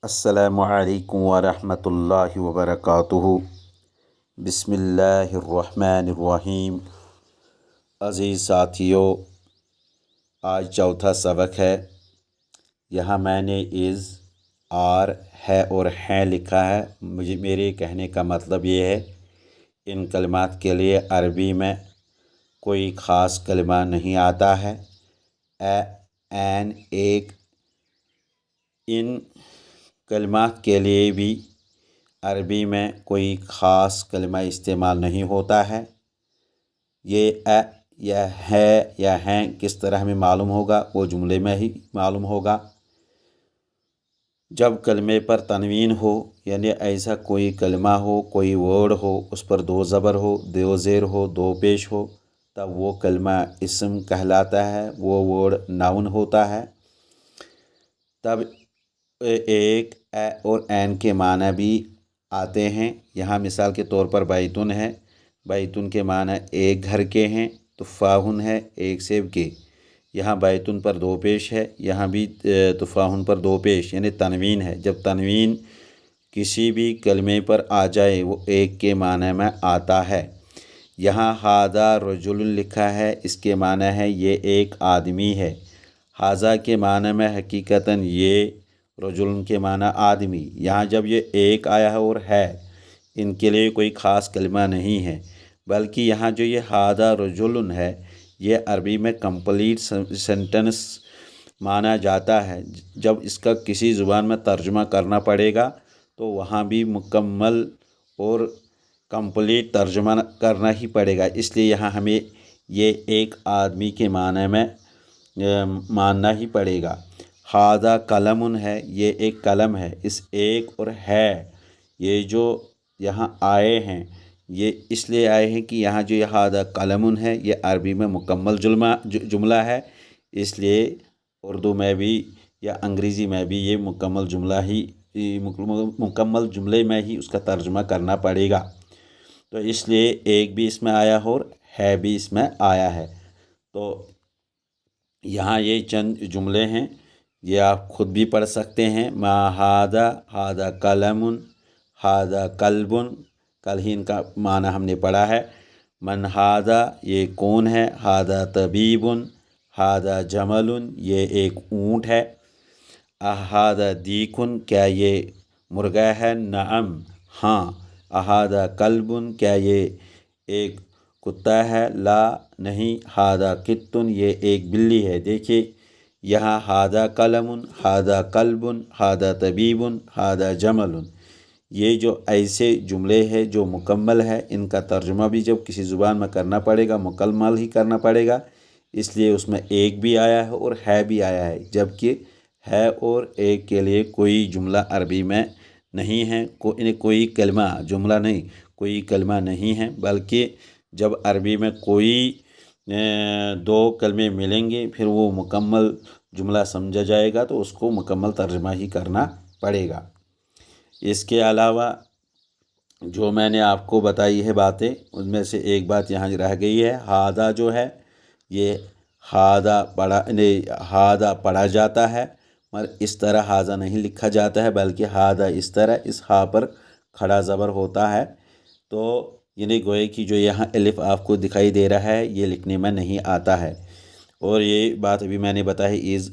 السلام علیکم ورحمۃ اللہ وبرکاتہ۔ بسم اللہ الرحمن الرحیم۔ عزیز ساتھیو، آج چوتھا سبق ہے۔ یہاں میں نے از، آر، ہے اور ہیں لکھا ہے۔ میرے کہنے کا مطلب یہ ہے، ان کلمات کے لیے عربی میں کوئی خاص کلمہ نہیں آتا ہے۔ این، ایک، ان کلمات کے لیے بھی عربی میں کوئی خاص کلمہ استعمال نہیں ہوتا ہے۔ یہ یا ہے یا ہیں کس طرح ہمیں معلوم ہوگا؟ وہ جملے میں ہی معلوم ہوگا۔ جب کلمے پر تنوین ہو، یعنی ایسا کوئی کلمہ ہو، کوئی ورڈ ہو، اس پر دو زبر ہو، دو زیر ہو، دو پیش ہو، تب وہ کلمہ اسم کہلاتا ہے، وہ ورڈ ناؤن ہوتا ہے۔ تب ایک، اور این کے معنی بھی آتے ہیں۔ یہاں مثال کے طور پر بیتن ہے، بیتن کے معنی ایک گھر کے ہیں۔ تفاحن ہے، ایک سیب کے۔ یہاں بیتن پر دو پیش ہے، یہاں بھی تفاحن پر دو پیش، یعنی تنوین ہے۔ جب تنوین کسی بھی کلمے پر آ جائے وہ ایک کے معنی میں آتا ہے۔ یہاں ھذا رجل لکھا ہے، اس کے معنی ہے یہ ایک آدمی ہے۔ ھذا کے معنی میں حقیقتاً یہ، رجل کے معنی آدمی۔ یہاں جب یہ ایک آیا ہے اور ہے، ان کے لیے کوئی خاص کلمہ نہیں ہے، بلکہ یہاں جو یہ ھذا رجل ہے، یہ عربی میں کمپلیٹ سینٹنس مانا جاتا ہے۔ جب اس کا کسی زبان میں ترجمہ کرنا پڑے گا تو وہاں بھی مکمل اور کمپلیٹ ترجمہ کرنا ہی پڑے گا۔ اس لیے یہاں ہمیں یہ ایک آدمی کے معنی میں ماننا ہی پڑے گا۔ ھذا قلم ہے، یہ ایک قلم ہے۔ اس ایک اور ہے، یہ جو یہاں آئے ہیں، یہ اس لیے آئے ہیں کہ یہاں جو یہ ھذا قلم ہے، یہ عربی میں مکمل جملہ ہے۔ اس لیے اردو میں بھی یا انگریزی میں بھی یہ مکمل جملے میں ہی اس کا ترجمہ کرنا پڑے گا۔ تو اس لیے ایک بھی اس میں آیا اور ہے بھی اس میں آیا ہے۔ تو یہاں یہ چند جملے ہیں، یہ آپ خود بھی پڑھ سکتے ہیں۔ ما ھذا، ھذا قلم، ھذا کلب، کل ہی ان کا معنی ہم نے پڑھا ہے۔ من ھذا، یہ کون ہے؟ ھذا طبیب، ھذا جمل، یہ ایک اونٹ ہے۔ اھذا دیک، کیا یہ مرغا ہے؟ نعم، ہاں۔ اھذا کلب، کیا یہ ایک کتا ہے؟ لا، نہیں۔ ھذا قط، یہ ایک بلی ہے۔ دیکھیے یہاں ھذا قلم، ھذا کلب، ھذا طبیب، ھذا جمل، یہ جو ایسے جملے ہیں جو مکمل ہے، ان کا ترجمہ بھی جب کسی زبان میں کرنا پڑے گا مکمل ہی کرنا پڑے گا۔ اس لیے اس میں ایک بھی آیا ہے اور ہے بھی آیا ہے، جبکہ ہے اور ایک کے لیے کوئی جملہ عربی میں نہیں ہے، کوئی کلمہ، جملہ نہیں، کوئی کلمہ نہیں ہے۔ بلکہ جب عربی میں کوئی دو کلمے ملیں گے پھر وہ مکمل جملہ سمجھا جائے گا، تو اس کو مکمل ترجمہ ہی کرنا پڑے گا۔ اس کے علاوہ جو میں نے آپ کو بتائی ہے باتیں، ان میں سے ایک بات یہاں رہ گئی ہے۔ ھذا جو ہے، یہ ھذا پڑھا جاتا ہے، مگر اس طرح ھذا نہیں لکھا جاتا ہے، بلکہ ھذا اس طرح، اس ہا پر کھڑا زبر ہوتا ہے۔ تو یعنی گوئے کہ جو یہاں الف آپ کو دکھائی دے رہا ہے، یہ لکھنے میں نہیں آتا ہے۔ اور یہ بات ابھی میں نے بتائی، از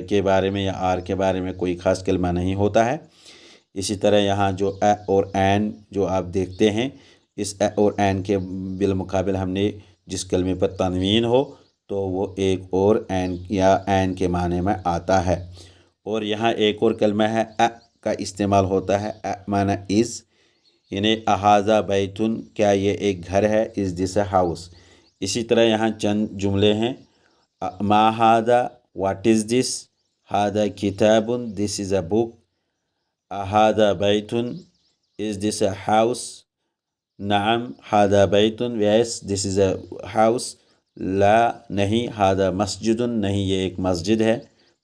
کے بارے میں یا آر کے بارے میں کوئی خاص کلمہ نہیں ہوتا ہے۔ اسی طرح یہاں جو اور این جو آپ دیکھتے ہیں، اس اور این کے بالمقابل ہم نے جس کلمے پر تنوین ہو تو وہ ایک اور این یا این کے معنی میں آتا ہے۔ اور یہاں ایک اور کلمہ ہے کا استعمال ہوتا ہے، معنی از، یعنی اھذا بیتن، کیا یہ ایک گھر ہے؟ از دس اے ہاؤس۔ اسی طرح یہاں چند جملے ہیں۔ ما ھذا، واٹ از دس؟ ھذا کتاب، دس از اے بک۔ ھذا بیتن، از دس اے ہاؤس؟ نعم، ھذا بیتن، یس، دس از اے ہاؤس۔ لا، نہیں۔ ھذا مسجد، نہیں، یہ ایک مسجد ہے۔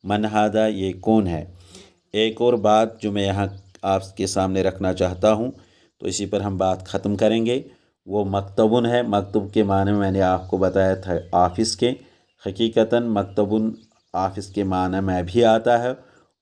من ھذا، یہ کون ہے؟ ایک اور بات جو میں یہاں آپ کے سامنے رکھنا چاہتا ہوں، تو اسی پر ہم بات ختم کریں گے، وہ مکتبن ہے۔ مکتب کے معنی میں نے آپ کو بتایا تھا آفس کے۔ حقیقتاً مکتبن آفس کے معنی میں بھی آتا ہے